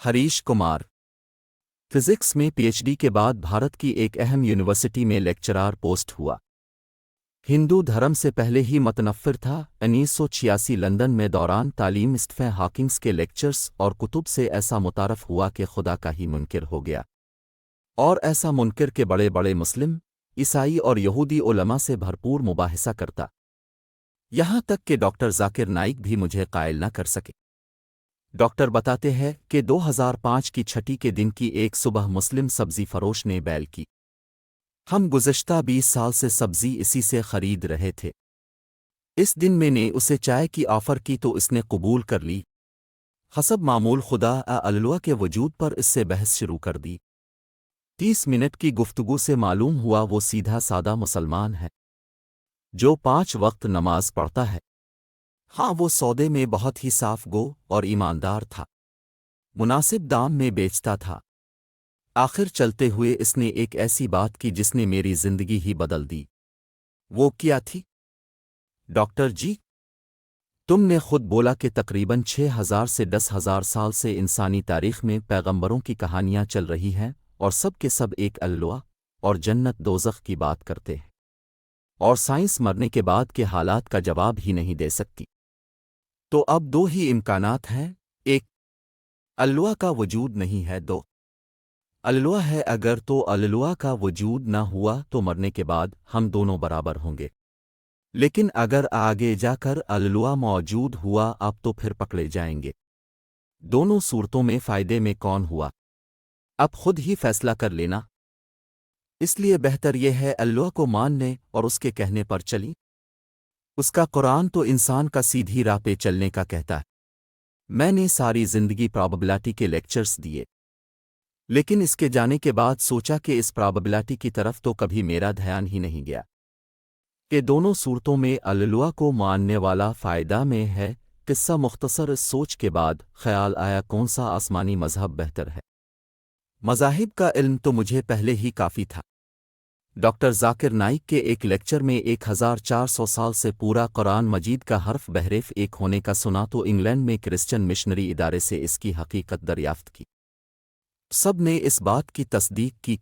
Harish Kumar physics में PhD के बाद भारत की एक अहम यूनिवर्सिटी में लेक्चरार पोस्ट हुआ। हिंदू धर्म से पहले ही मतनफ़िर था। 1986 लंदन में दौरान तालीम स्टीफन हॉकिंग्स के लेक्चर्स और कुतुब से ऐसा मुतारफ़ हुआ कि खुदा का ही मुनकिर हो गया, और ऐसा मुनकिर के बड़े बड़े मुस्लिम, ईसाई और यहूदी उलमा से भरपूर मुबाहिसा करता, यहाँ तक कि डॉक्टर जाकिर नाइक भी मुझे कायल न कर सके। डॉक्टर बताते हैं कि 2005 की छठी के दिन की एक सुबह मुस्लिम सब्ज़ी फरोश ने बैल की, हम गुज़श्ता 20 साल से सब्ज़ी इसी से ख़रीद रहे थे। इस दिन मैंने उसे चाय की ऑफ़र की तो इसने कबूल कर ली। हसब मामूल खुदा अल्लाह के वजूद पर इससे बहस शुरू कर दी। 30 मिनट की गुफ्तगू से मालूम हुआ वो सीधा सादा मुसलमान है जो 5 वक्त नमाज पढ़ता है। हाँ, वो सौदे में बहुत ही साफ गो और ईमानदार था, मुनासिब दाम में बेचता था। आखिर चलते हुए इसने एक ऐसी बात की जिसने मेरी जिंदगी ही बदल दी। वो क्या थी? डॉक्टर जी, तुमने खुद बोला कि तकरीबन 6000 से 10,000 साल से इंसानी तारीख में पैगंबरों की कहानियां चल रही हैं और सब के सब एक अल्लाह और जन्नत दोज़ख की बात करते हैं, और साइंस मरने के बाद के हालात का जवाब ही नहीं दे सकती। तो अब दो ही इम्कानात हैं, एक अल्लाह का वजूद नहीं है, दो अल्लाह है। अगर तो अल्लाह का वजूद ना हुआ तो मरने के बाद हम दोनों बराबर होंगे, लेकिन अगर आगे जाकर अल्लाह मौजूद हुआ अब तो फिर पकड़े जाएंगे। दोनों सूरतों में फ़ायदे में कौन हुआ, अब खुद ही फैसला कर लेना। इसलिए बेहतर यह है अल्लाह को मानने और उसके कहने पर चली। उसका कुरान तो इंसान का सीधी राह पे चलने का कहता है। मैंने सारी ज़िंदगी प्रॉबबिलिटी के लेक्चर्स दिए, लेकिन इसके जाने के बाद सोचा कि इस प्रॉबबिलिटी की तरफ तो कभी मेरा ध्यान ही नहीं गया कि दोनों सूरतों में अल्लाह को मानने वाला फ़ायदा में है। किस्सा मुख्तसर इस सोच के बाद ख्याल आया कौन सा आसमानी मज़हब बेहतर है। मज़ाहिब का इल्म तो मुझे पहले ही काफ़ी था। डॉक्टर जाकिर नाइक के एक लेक्चर में 1400 साल से पूरा कुरान मजीद का हर्फ बहरेफ एक होने का सुना तो इंग्लैंड में क्रिश्चियन मिशनरी इदारे से इसकी हकीकत दरियाफ्त की। सब ने इस बात की तस्दीक की।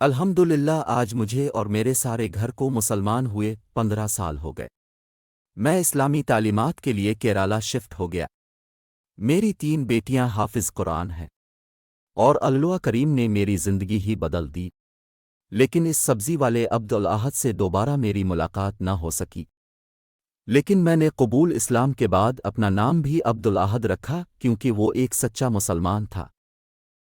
अल्हम्दुलिल्लाह आज मुझे और मेरे सारे घर को मुसलमान हुए 15 साल हो गए। मैं इस्लामी तालीमात के लिए केराला शिफ्ट हो गया। मेरी 3 बेटियां हाफिज कुरान हैं और अल्लाह करीम ने मेरी ज़िंदगी ही बदल दी। लेकिन इस सब्ज़ी वाले अब्दुल अहद से दोबारा मेरी मुलाकात न हो सकी। लेकिन मैंने कबूल इस्लाम के बाद अपना नाम भी अब्दुल अहद रखा क्योंकि वो एक सच्चा मुसलमान था।